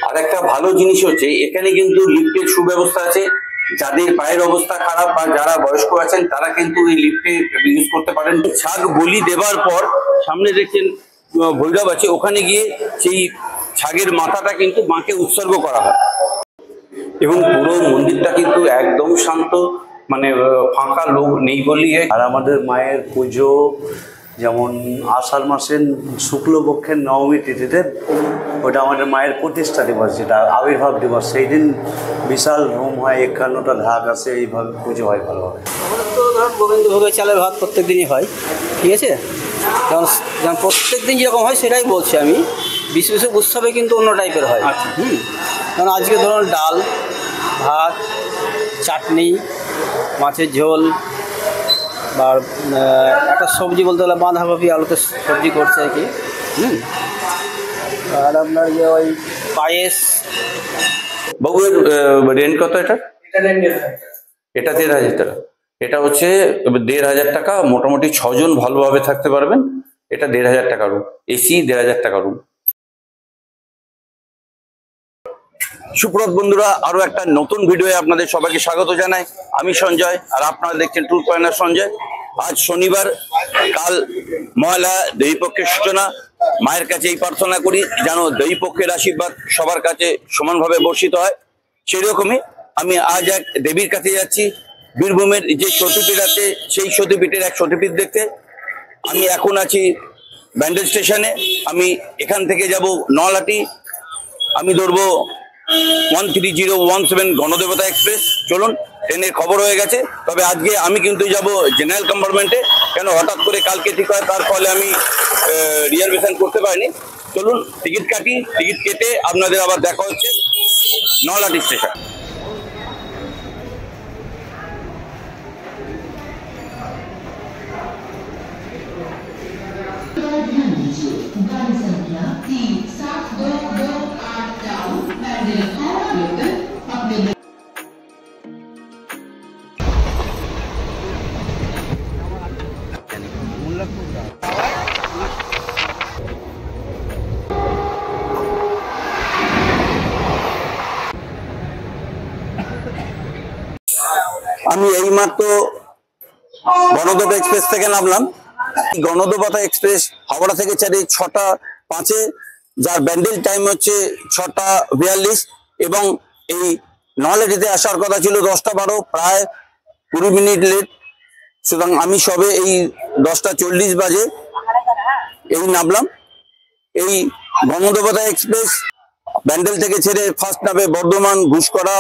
আর একটা ভালো জিনিস হচ্ছে এখানে কিন্তু লিফটের সুব্যবস্থা আছে। যাদের পায়ের অবস্থা খারাপ বা যারা বয়স্ক আছেন তারা কিন্তু এই লিফটে ইউজ করতে পারেন। ছাগ বলি দেবার পর সামনে দেখছেন ভৈরব আছে, ওখানে গিয়ে সেই ছাগের মাথাটা কিন্তু মাকে উৎসর্গ করা হয় এবং পুরো মন্দিরটা কিন্তু একদম শান্ত, মানে ফাঁকা লোক নেই বলিয়ে। আর আমাদের মায়ের পুজো যেমন আষাঢ় মাসের শুক্লপক্ষের নবমী তিথিতে, ওটা আমাদের মায়ের প্রতিষ্ঠা দিবস, যেটা আবির্ভাব দিবস, সেই দিন বিশাল হোম হয়, 51টা ঢাক আসে, এইভাবে পুজো হয় ভালোভাবে। আমাদের তো ধরুন গোবিন্দ ভোগের চালের ভাত প্রত্যেক দিনই হয়, ঠিক আছে। যেমন যেমন প্রত্যেক দিন যেরকম হয় সেটাই বলছি আমি। বিশেষ বিশেষ উৎসবে কিন্তু অন্য টাইপের হয়। কারণ আজকে ধরুন ডাল ভাত চাটনি মাছের ঝোল বা একটা সবজি বলতে গেলে বাঁধাকপি আলুতে সবজি করছে আর কি। আর আপনার যে ওই পায়েস। বাবুর রেন্ট কত? এটা 1,500 টাকা। এটা হচ্ছে 1,500 টাকা, মোটামুটি 6 জন ভালোভাবে থাকতে পারবেন। এটা 1,500 টাকা রুম, এসি 1,500 টাকা রুম। সুপ্রভাত বন্ধুরা, আরো একটা নতুন ভিডিওয়ে আপনাদের সবাইকে স্বাগত জানাই। আমি সঞ্জয় আর আপনারা দেখছেন ট্যুর প্ল্যানার সঞ্জয়। আজ শনিবার, কাল মহালয়া, দেবীপক্ষের সূচনা। মায়ের কাছে এই প্রার্থনা করি যেন দেবীপক্ষের আশীর্বাদ সবার কাছে সমানভাবে বর্ষিত হয়। সেরকমই আমি আজ এক দেবীর কাছে যাচ্ছি। বীরভূমের যে সতীপীঠ আছে সেই সতীপীঠের এক সতীপীঠ দেখতে। আমি এখন আছি ব্যান্ডেল স্টেশনে। আমি এখান থেকে যাব নলাটি। আমি ধরবো 13017 গণদেবতা এক্সপ্রেস। চলুন, ট্রেনের খবর হয়ে গেছে, তবে আজকে আমি কিন্তু যাব জেনারেল কম্পার্টমেন্টে। কেন হঠাৎ করে কালকে ঠিক হয়, তার ফলে আমি রিজার্ভেশন করতে পারিনি। চলুন টিকিট কাটি, টিকিট কেটে আপনাদের আবার দেখা হচ্ছে নলাটি স্টেশন। আমি এইমাত্র গণদেবতা এক্সপ্রেস থেকে নামলাম। গণদেবতা এক্সপ্রেস হাওড়া থেকে ছাড়ে 6টা 5-এ, যার ব্যান্ডেল টাইম হচ্ছে 6টা 42 এবং এই নলাটিতে আসার কথা ছিল 10টা 12, প্রায় 20 মিনিট লেট। সুতরাং আমি সবে এই 10টা 40 বাজে এই নামলাম। এই গণদেবতা এক্সপ্রেস ব্যান্ডেল থেকে ছেড়ে ফার্স্ট নামে বর্ধমান, ঘুষকরা,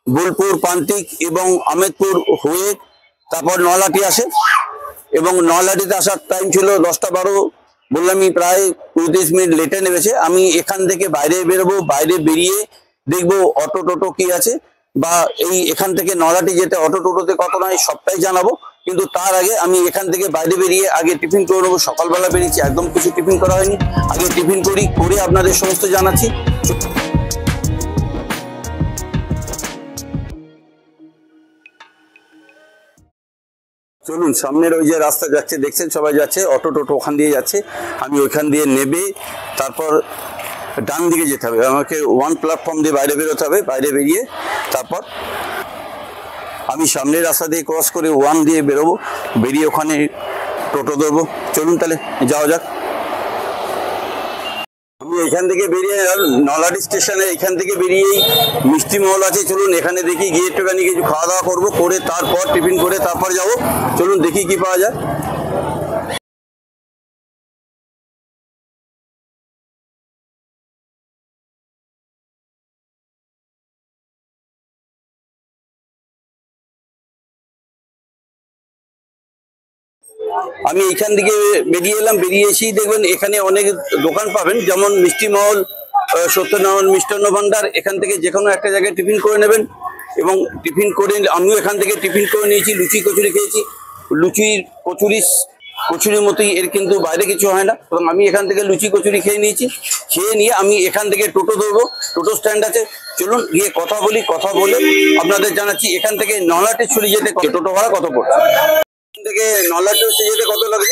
বোলপুর, প্রান্তিক এবং আমেদপুর হয়ে তারপর নলাটি আসে এবং নলাটিতে আসার টাইম ছিল 10টা 12। বললামই প্রায় 30 মিনিট লেটে নেমেছে। আমি এখান থেকে বাইরে বেরোবো, বাইরে বেরিয়ে দেখবো অটো টোটো কি আছে, বা এই এখান থেকে নলাটি যেতে অটো টোটোতে কত নয় সবটাই জানাবো। কিন্তু তার আগে আমি এখান থেকে বাইরে বেরিয়ে আগে টিফিন করে নেবো। সকালবেলা বেরিয়েছি, একদম কিছু টিফিন করা হয়নি। আগে টিফিন করে আপনাদের সমস্ত জানাচ্ছি। চলুন, সামনের ওই যে রাস্তা যাচ্ছে দেখছেন, সবাই যাচ্ছে, অটো টোটো ওখান দিয়ে যাচ্ছে। আমি ওইখান দিয়ে নেবে তারপর ডান দিকে যেতে হবে। আমাকে 1 প্ল্যাটফর্ম দিয়ে বাইরে বেরোতে হবে। বাইরে বেরিয়ে তারপর আমি সামনের রাস্তা দিয়ে ক্রস করে 1 দিয়ে বেরোবো, বেরিয়ে ওখানে টোটো ধরবো। চলুন তাহলে যাওয়া যাক। আমি এখান থেকে বেরিয়ে নলাটি স্টেশনে এখান থেকে বেরিয়েই মিষ্টি মহল আছে। চলুন এখানে দেখি, গিয়ে একটুখানি কিছু খাওয়া দাওয়া করবো, করে তারপর টিফিন করে তারপর যাব। চলুন দেখি কি পাওয়া যায়। আমি এইখান থেকে বেরিয়ে এলাম। বেরিয়ে এসেই দেখবেন এখানে অনেক দোকান পাবেন, যেমন মিষ্টি মহল, সত্যনারায়ণ মিষ্টান্ন ভান্ডার। এখান থেকে যে কোনো একটা জায়গায় টিফিন করে নেবেন এবং টিফিন করে আমিও এখান থেকে টিফিন করে নিয়েছি। লুচি কচুরি খেয়েছি। লুচির কচুরির মতোই এর, কিন্তু বাইরে কিছু হয় না। এবং আমি এখান থেকে লুচি কচুরি খেয়ে নিয়েছি। খেয়ে নিয়ে আমি এখান থেকে টোটো ধরবো। টোটো স্ট্যান্ড আছে, চলুন গিয়ে কথা বলি। কথা বলে আপনাদের জানাচ্ছি এখান থেকে নলাটেশ্বরী যেতে টোটো ভাড়া কত পড়ছে। থেকে নলাটেশ্বরী যেতে কত লাগে?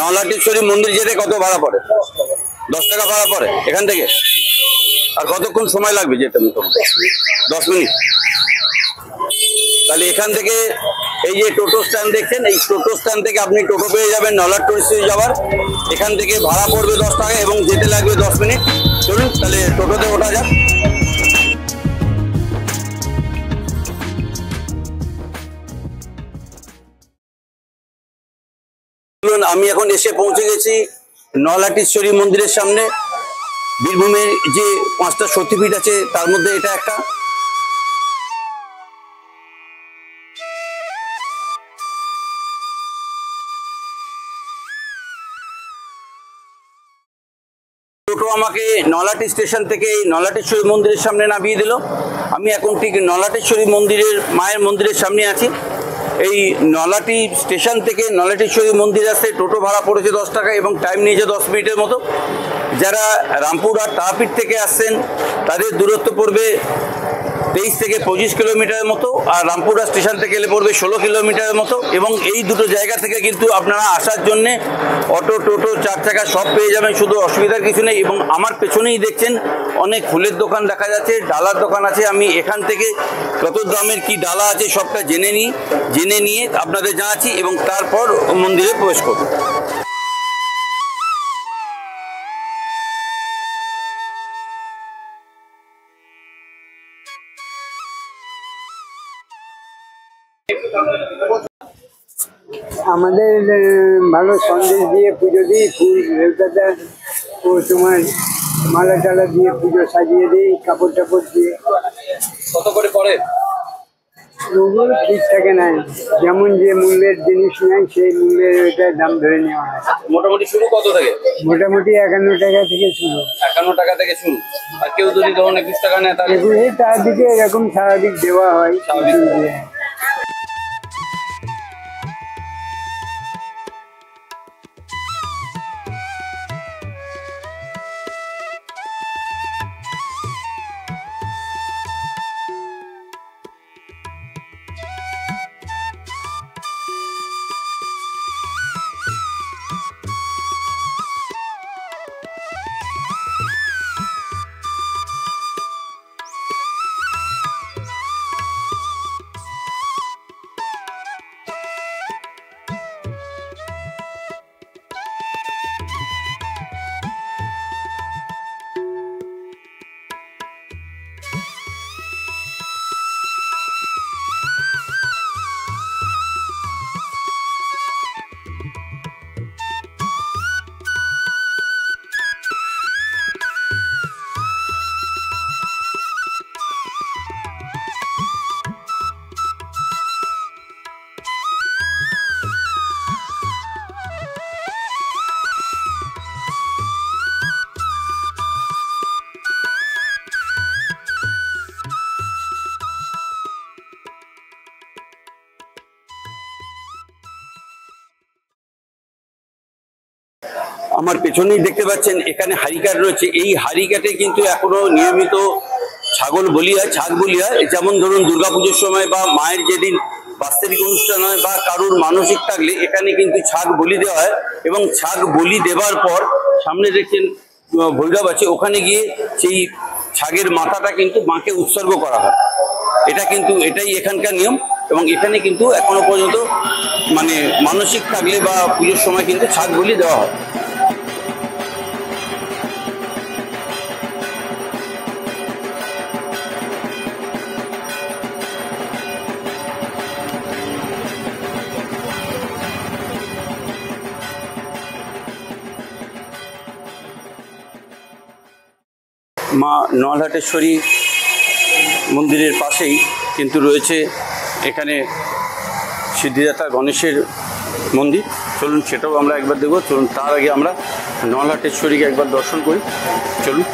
নলাটেশ্বরী মন্দির যেতে কত ভাড়া পড়ে? 10 টাকা ভাড়া পড়ে এখান থেকে। আর কতক্ষণ সময় লাগবে যেতে মোটামুটি? 10 মিনিট। তাহলে এখান থেকে এই যে টোটো স্ট্যান্ড দেখছেন, এই টোটো স্ট্যান্ড থেকে আপনি টোটো পেয়ে যাবেন নলহাট টুরিস্ট যাওয়ার। এখান থেকে ভাড়া পড়বে 10 টাকা এবং যেতে লাগবে 10 মিনিট। চলুন তাহলে টোটোতে ওঠা যাক। আমি এখন এসে পৌঁছে গেছি নলহাটেশ্বরী মন্দিরের সামনে। বীরভূমের যে 5টা শক্তিপীঠ আছে তার মধ্যে এটা একটা। টোটো আমাকে নলহাটি স্টেশন থেকে নলহাটেশ্বরী মন্দিরের সামনে নামিয়ে দিল। আমি এখন ঠিক নলহাটেশ্বরী মন্দিরের মায়ের মন্দিরের সামনে আছি। এই নলহাটি স্টেশন থেকে নলহাটেশ্বরী মন্দির আসতে টোটো ভাড়া পড়েছে 10 টাকা এবং টাইম নিয়েছে 10 মিনিটের মতো। যারা রামপুরহাট তারাপীঠ থেকে আসছেন তাদের দূরত্ব পড়বে 23 থেকে 25 কিলোমিটারের মতো, আর রামপুরহাট স্টেশন থেকে এলে পড়বে 16 কিলোমিটারের মতো। এবং এই দুটো জায়গা থেকে কিন্তু আপনারা আসার জন্যে অটো, টোটো, 4 চাকা সব পেয়ে যাবেন, শুধু অসুবিধার কিছু নেই। এবং আমার পেছনেই দেখছেন অনেক ফুলের দোকান দেখা যাচ্ছে, ডালার দোকান আছে। আমি এখান থেকে কত দামের কি ডালা আছে সবটা জেনে নিয়ে আপনাদের জানাচ্ছি এবং তারপর মন্দিরে প্রবেশ করব। আমাদের ভালো সন্দেশ দিয়ে পুজো দিই, ফুল রেলপাতা ও তোমার মালা টালা দিয়ে পুজো সাজিয়ে দিই, কাপড় টাপড় দিয়ে। কত করে পড়ে? ওগুলো ঠিক থাকে না, যেমন যে মূল্যের জিনিস নেয় সেই মূল্যের ওইটার দাম ধরে নেওয়া হয়। মোটামুটি শুরু কত থেকে? মোটামুটি 51 টাকা থেকে শুরু। 51 টাকা থেকে শুরু। আর কেউ যদি ধরুন 21 টাকা নেয় তাহলে তার দিকে এরকম স্বাভাবিক দেওয়া হয়। আমার পেছনেই দেখতে পাচ্ছেন এখানে হারিকাট রয়েছে। এই হারিকাটে কিন্তু এখনো নিয়মিত ছাগল বলি হয়, ছাগ বলি হয়। যেমন ধরুন দুর্গাপুজোর সময় বা মায়ের যেদিন বাৎসরিক অনুষ্ঠান হয় বা কারুর মানসিক থাকলে এখানে কিন্তু ছাগ বলি দেওয়া হয়। এবং ছাগ বলি দেবার পর সামনে দেখছেন ভৈরব আছে, ওখানে গিয়ে সেই ছাগের মাথাটা কিন্তু মাকে উৎসর্গ করা হয়। এটাই এখানকার নিয়ম। এবং এখানে কিন্তু এখনো পর্যন্ত মানে মানসিক থাকলে বা পুজোর সময় কিন্তু ছাগ বলি দেওয়া হয়। মা নলহাটেশ্বরী মন্দিরের পাশেই কিন্তু রয়েছে এখানে সিদ্ধিদাতা গণেশের মন্দির। চলুন সেটাও আমরা একবার দেখব। চলুন তার আগে আমরা নলহাটেশ্বরীকে একবার দর্শন করি। চলুন।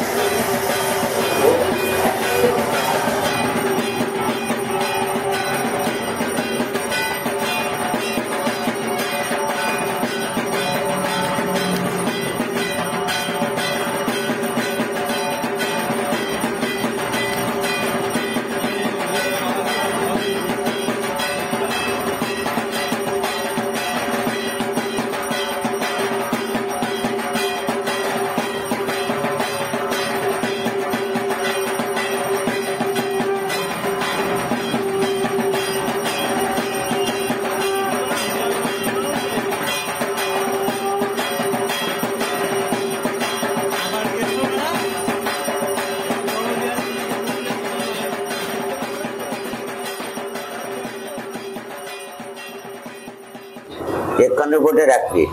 ফুটের এক ফিট।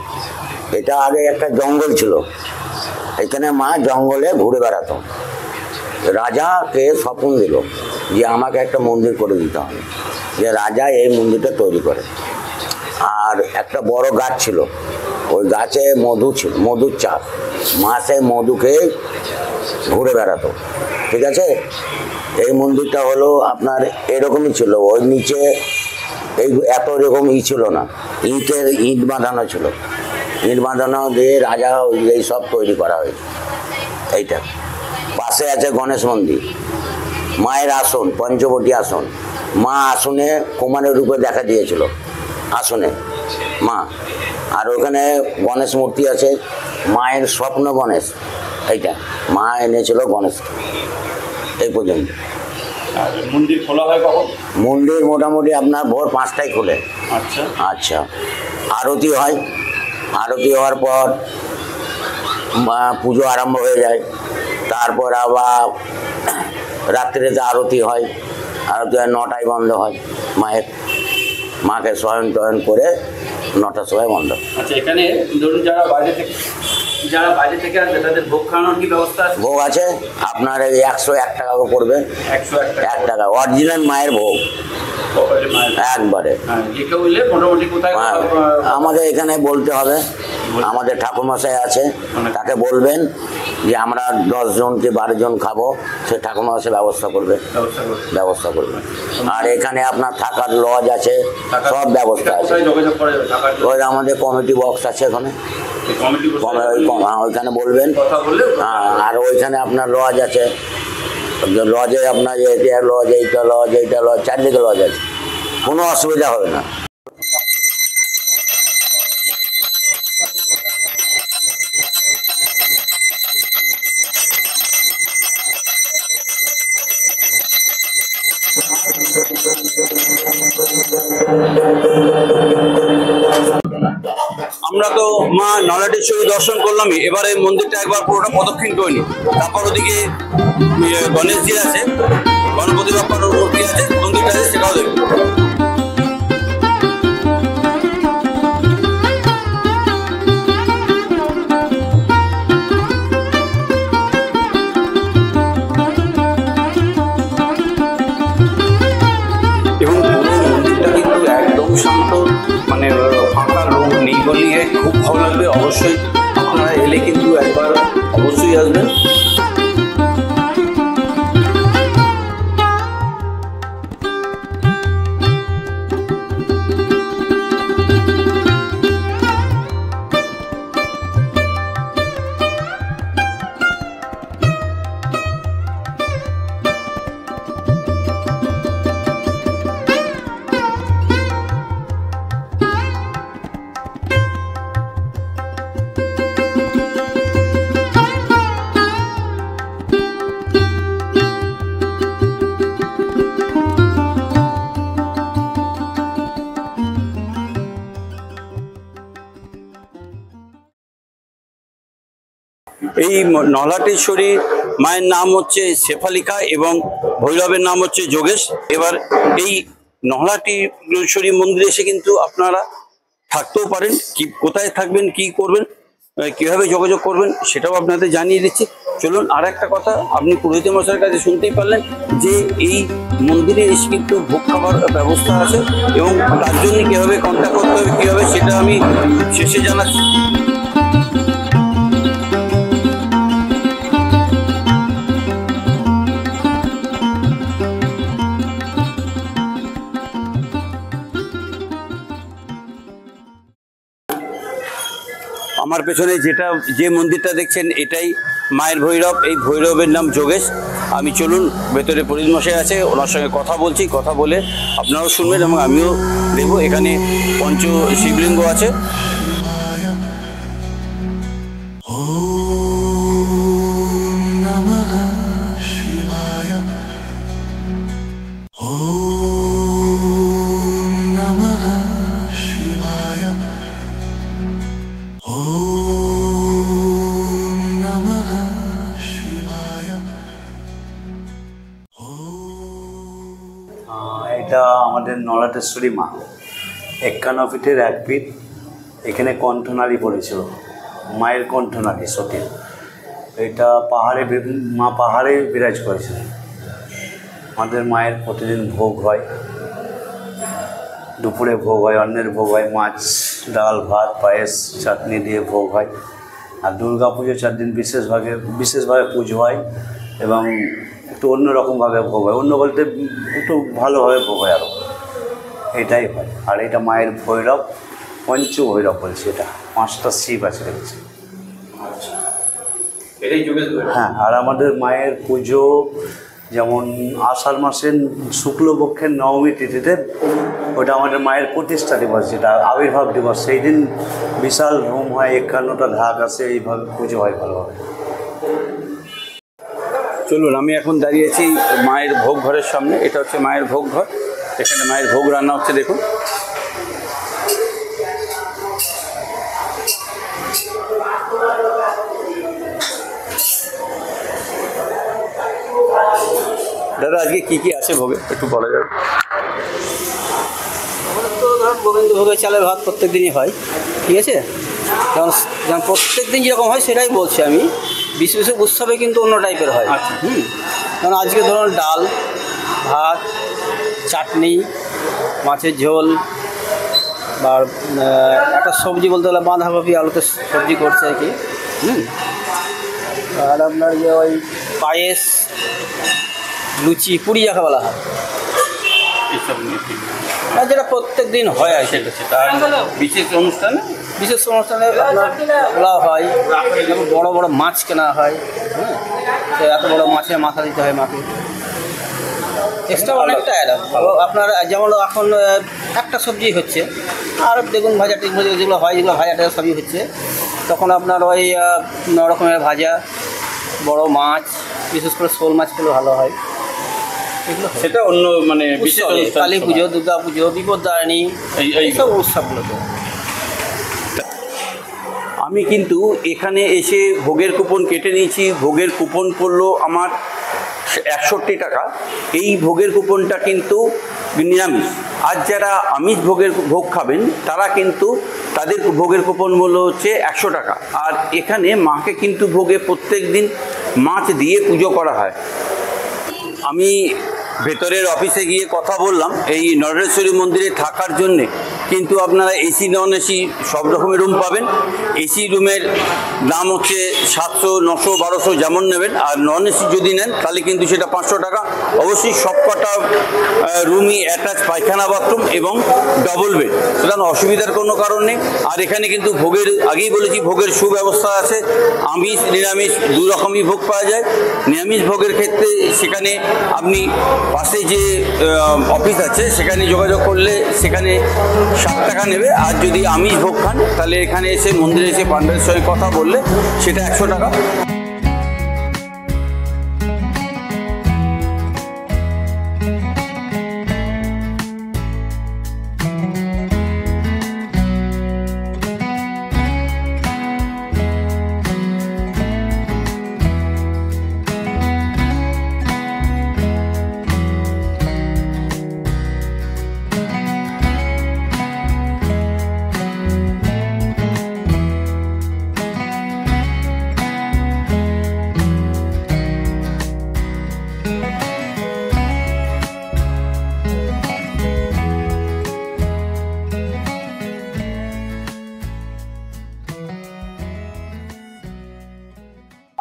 এটা আগে একটা জঙ্গল ছিল, এখানে মা জঙ্গলে ঘুরে বেড়াতো। রাজাকে স্বপ্ন দিল যে আমাকে একটা মন্দির করে দিতে হবে, যে রাজা এই মন্দিরটা তৈরি করে। আর একটা বড় গাছ ছিল, ওই গাছে মধু ছিল, মধুর চাষ। মা সেই মধুকে ঘুরে বেড়াতো, ঠিক আছে। এই মন্দিরটা হলো আপনার এরকমই ছিল, ওই নিচে এই এত রকম ছিল না, ইট বাঁধানো ছিল। ইট বাঁধানো দিয়ে রাজা এই সব তৈরি করা হয়েছে। এইটা পাশে আছে গণেশ মন্দির, মায়ের আসন, পঞ্চবটী আসন। মা আসনে কুমারের রূপে দেখা দিয়েছিল, আসনে মা। আর ওখানে গণেশ মূর্তি আছে, মায়ের স্বপ্ন গণেশ। এইটা মা এনেছিল গণেশ। এই পর্যন্ত। মন্দির খোলা হয় কখন? মন্দির মোটামুটি আপনার ভোর 5টায় খোলে। আচ্ছা আচ্ছা, আরতি হয়, আরতি হওয়ার পর পুজো আরম্ভ হয়ে যায়। তারপর আবার রাত্রিতে আরতি হয়, আরতি হয় 9টায় বন্ধ হয়। মাকে শয়ন টয়ন করে 9টার সময় বন্ধ। আচ্ছা, এখানে ধরুন যারা বাইরে থেকে আসবে তাদের ভোগ খাওয়ানোর কি ব্যবস্থা আছে? ভোগ আছে আপনার এই 101 টাকা পড়বে। 101 টাকা অরিজিনাল মায়ের ভোগ একবারে। মোটামুটি কোথায় আমাদের এখানে বলতে হবে, আমাদের ঠাকুরমশাই আছে, তাকে বলবেন যে আমরা 10 জন কি 12 জন খাবো, সে ঠাকুরমশাই ব্যবস্থা করবে। আর এখানে আপনার থাকার লজ আছে, সব ব্যবস্থা আছে। ওই আমাদের কমিটি বক্স আছে ওখানে, ওইখানে বলবেন। আর ওইখানে আপনার লজ আছে, লজে আপনার এইটা লজ, এইটা লজ, এইটা লজ, চারদিকে লজ আছে, কোনো অসুবিধা হবে না। আমরা তো মা নলাটেশ্বরী দর্শন করলামই, এবারে মন্দিরটা একবার পুরোটা প্রদক্ষিণ করে নি। তারপর ওদিকে গণেশজি আছে, গণপতি বাপ্পার মূর্তি আছে, মন্দিরটা আছে, সেটাও দেখবো। এবং পুরো মন্দিরটা কিন্তু একদম শান্ত, মানে ফাঁকা লোক নেই বলিয়ে খুব ভালো লাগবে। অবশ্যই আপনারা এলে কিন্তু একবার অবশ্যই আসবেন। এই নলাটেশ্বরী মায়ের নাম হচ্ছে শেফালিকা এবং ভৈরবের নাম হচ্ছে যোগেশ। এবার এই নলাটেশ্বরী মন্দিরে এসে কিন্তু আপনারা থাকতেও পারেন, কি কোথায় থাকবেন, কি করবেন, কিভাবে যোগাযোগ করবেন সেটাও আপনাদের জানিয়ে দিচ্ছি। চলুন, আর একটা কথা আপনি পুরোহিত মশাইয়ের কাছে শুনতেই পারলেন যে এই মন্দিরে এসে কিন্তু ভোগ খাবার ব্যবস্থা আছে, এবং তার জন্য কীভাবে কন্ট্যাক্ট করতে হবে, কীভাবে, সেটা আমি শেষে জানাচ্ছি। আমার পেছনে যে মন্দিরটা দেখছেন এটাই মায়ের ভৈরব, এই ভৈরবের নাম যোগেশ। আমি চলুন, ভেতরে পুরোহিত মশাই আছে, ওনার সঙ্গে কথা বলছি, কথা বলে আপনারাও শুনবেন এবং আমিও দেখব। এখানে পঞ্চ শিবলিঙ্গ আছে। এটা আমাদের নলাটেশ্বরী মা, 51 ফিটের 1 ফিট এখানে কণ্ঠনালী পড়েছিল, মায়ের কণ্ঠনালী সতীর। এটা পাহাড়ে মা পাহাড়ে বিরাজ করেছিলেন। আমাদের মায়ের প্রতিদিন ভোগ হয়, দুপুরে ভোগ হয়, অন্নের ভোগ হয়, মাছ ডাল ভাত পায়েস চাটনি দিয়ে ভোগ হয়। আর দুর্গা পুজো 4 দিন বিশেষভাবে পুজো হয় এবং একটু অন্যরকমভাবে ভোগ হয়। অন্য বলতে একটু ভালোভাবে ভোগ হয় আরও, এটাই হয়। আর এটা মায়ের ভৈরব, পঞ্চভৈরব বলছে, এটা 5টা শিব আছে দেখছি। এটাই যোগেশ ভৈরব। হ্যাঁ, আর আমাদের মায়ের পুজো যেমন আষাঢ় মাসের শুক্লপক্ষের নবমী তিথিতে, ওটা আমাদের মায়ের প্রতিষ্ঠা দিবস, যেটা আবির্ভাব দিবস। সেই দিন বিশাল হোম হয়, 51টা ঢাক আসে, এইভাবে পুজো হয় ভালোভাবে। চলুন, আমি এখন দাঁড়িয়েছি মায়ের ভোগ ঘরের সামনে। এটা হচ্ছে মায়ের ভোগ ঘর। এখানে মায়ের ভোগ রান্না হচ্ছে, দেখুন। দাদা, আজকে কি আছে ভোগে একটু বলা যাবে? আমাদের তো ধরুন গোবিন্দভোগের চালের ভাত প্রত্যেক দিনই হয়, ঠিক আছে। যেমন যেমন প্রত্যেক দিন যেরকম হয় সেটাই বলছি আমি। বিশেষ উৎসবে কিন্তু অন্য টাইপের হয়। যেমন আজকে ধরুন ডাল ভাত চাটনি মাছের ঝোল, বা একটা সবজি বলতে গেলে বাঁধাকপি আলুতে সবজি করছে আর কি। আর আপনার যে ওই পায়েস লুচি পুরি যাকে বলা হয়, এইসব নিয়ে আর যেটা প্রত্যেক দিন হয় আর কি। সেটা বিশেষ অনুষ্ঠানে আপনার বলা হয়, যেমন বড়ো বড়ো মাছ কেনা হয়। তো এত বড়ো মাছের মাথা দিতে হয় মাকে, এক্সট্রা অনেকটা অ্যাড। আপনার যেমন এখন একটা সবজি হচ্ছে, আর বেগুন ভাজা টিক ভাজা যেগুলো হয়, যেগুলো ভাজা টাজা সবই হচ্ছে, তখন আপনার ওই 9 রকমের ভাজা, বড় মাছ, বিশেষ করে শোল মাছগুলো ভালো হয়। এগুলো সেটা অন্য মানে বিশেষ অনুষ্ঠান, কালী পুজো, দুর্গা পুজো, বিপত্তারিণী, এইসব উৎসবগুলোতে। আমি কিন্তু এখানে এসে ভোগের কুপন কেটে নিয়েছি। ভোগের কুপন পড়লো আমার 61 টাকা। এই ভোগের কুপনটা কিন্তু নিরামিষ। আর যারা আমিষ ভোগ খাবেন তারা কিন্তু তাদের ভোগের কুপন মূল্য হচ্ছে 100 টাকা। আর এখানে মাকে কিন্তু ভোগে প্রত্যেক দিন মাছ দিয়ে পুজো করা হয়। আমি ভেতরের অফিসে গিয়ে কথা বললাম এই নরেশ্বরী মন্দিরে থাকার জন্যে, কিন্তু আপনারা এসি নন এসি সব রকমের রুম পাবেন। এসি রুমের দাম হচ্ছে 700, 900, 1200 যেমন নেবেন। আর নন এসি যদি নেন তাহলে কিন্তু সেটা 500 টাকা। অবশ্যই সবকটা রুমই অ্যাটাচ পায়খানা বাথরুম এবং ডবল বেড, সুতরাং অসুবিধার কোনো কারণ নেই। আর এখানে কিন্তু ভোগের, আগেই বলেছি, ভোগের সুব্যবস্থা আছে। আমিষ নিরামিষ 2 রকমই ভোগ পাওয়া যায়। নিরামিষ ভোগের ক্ষেত্রে সেখানে আপনি পাশে যে অফিস আছে সেখানে যোগাযোগ করলে সেখানে 60 টাকা নেবে। আর যদি আমিষ ভোগ খান তাহলে এখানে এসে মন্দিরে এসে পান্ডারের সঙ্গে কথা বললে সেটা 100 টাকা।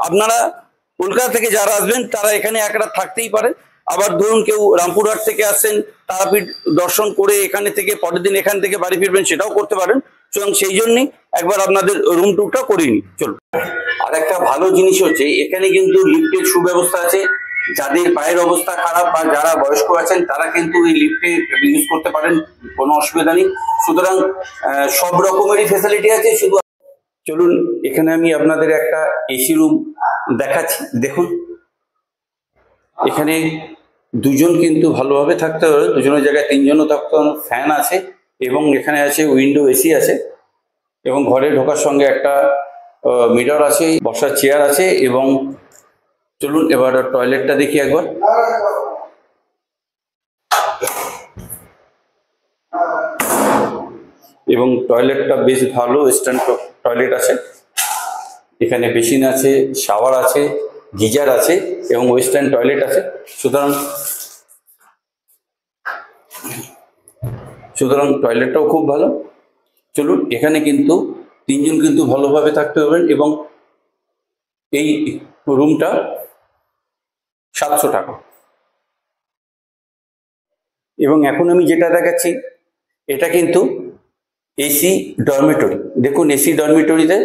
আপনারা কলকাতা থেকে যারা আসবেন তারা এখানে এক রাত থাকতেই পারেন। আবার ধরুন কেউ রামপুরহাট থেকে আসছেন, তারাপীঠ দর্শন করে এখানে থেকে পরের দিন এখান থেকে বাড়ি ফিরবেন, সেটাও করতে পারেন। সুতরাং সেই জন্যই একবার আপনাদের রুম ট্যুরটা করিয়ে নিই। চলুন। আর একটা ভালো জিনিস হচ্ছে এখানে কিন্তু লিফটের সুব্যবস্থা আছে। যাদের পায়ের অবস্থা খারাপ বা যারা বয়স্ক আছেন তারা কিন্তু এই লিফটে ইউজ করতে পারেন, কোনো অসুবিধা নেই। সুতরাং সব রকমেরই ফেসিলিটি আছে। শুধু চলুন, এখানে আমি আপনাদের একটা এসি রুম দেখাচ্ছি। দেখুন, এখানে 2 জন কিন্তু ভালোভাবে থাকতে হবে, 2 জনের জায়গায় 3 জনও থাকতে হবে। ফ্যান আছে এবং এখানে আছে উইন্ডো এসি আছে, এবং ঘরে ঢোকার সঙ্গে একটা মিরর আছে, বসার চেয়ার আছে। এবং চলুন এবার টয়লেটটা দেখি একবার। এবং টয়লেটটা বেশ ভালো, ওয়েস্টার্ন টয়লেট আছে। এখানে বেসিন আছে, শাওয়ার আছে, গিজার আছে এবং ওয়েস্টার্ন টয়লেট আছে। সুতরাং টয়লেটটাও খুব ভালো। চলুন, এখানে কিন্তু 3 জন কিন্তু ভালোভাবে থাকতে পারবেন এবং এই রুমটা 700 টাকা। এবং এখন আমি যেটা দেখাচ্ছি এটা কিন্তু এসি ডরমিটরি। দেখুন, এসি ডরমিটরিতে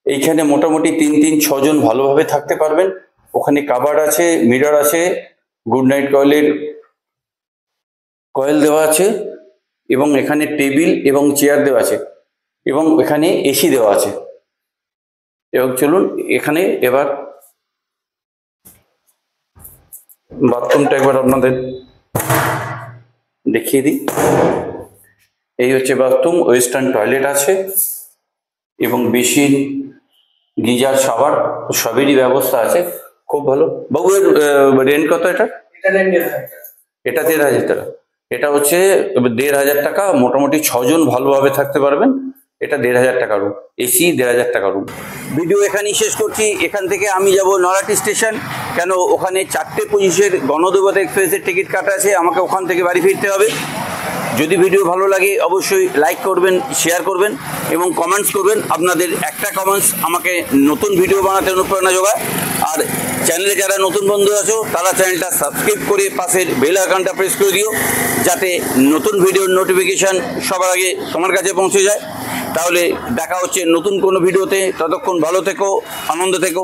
এইখানে মোটামুটি 3-6 জন ভালোভাবে থাকতে পারবেন। ওখানে কাবার্ড আছে, মিরর আছে, গুড নাইট কয়েল দেওয়া আছে এবং এখানে টেবিল এবং চেয়ার দেওয়া আছে এবং এখানে এসি দেওয়া আছে। এবং চলুন এখানে এবার বাথরুমটা একবার আপনাদের দেখিয়ে দিই। এই হচ্ছে বাথরুম, ওয়েস্টার্ন টয়লেট আছে এবং বেসিন, গিজার, শাওয়ার সবেরই ব্যবস্থা আছে। খুব ভালো। বাবু, এর রেন্ট কত? এটা 1,500 টাকা। এটা হচ্ছে 1,500 টাকা। মোটামুটি 6 জন ভালোভাবে থাকতে পারবেন। এটা 1,500 টাকা রুম, এসি 1,500 টাকা রুম। ভিডিও এখানেই শেষ করছি। এখান থেকে আমি যাব নরহাটি স্টেশন, কেন ওখানে 4:25 গণদেবতা এক্সপ্রেসের টিকিট কাটা আছে, আমাকে ওখান থেকে বাড়ি ফিরতে হবে। যদি ভিডিও ভালো লাগে অবশ্যই লাইক করবেন, শেয়ার করবেন এবং কমেন্টস করবেন। আপনাদের একটা কমেন্টস আমাকে নতুন ভিডিও বানাতে অনুপ্রেরণা যোগায়। আর চ্যানেলে যারা নতুন বন্ধু আছো তারা চ্যানেলটা সাবস্ক্রাইব করে পাশের বেল আইকনটা প্রেস করে দিও, যাতে নতুন ভিডিওর নোটিফিকেশান সবার আগে তোমার কাছে পৌঁছে যায়। তাহলে দেখা হচ্ছে নতুন কোনো ভিডিওতে। ততক্ষণ ভালো থেকো, আনন্দ থেকো।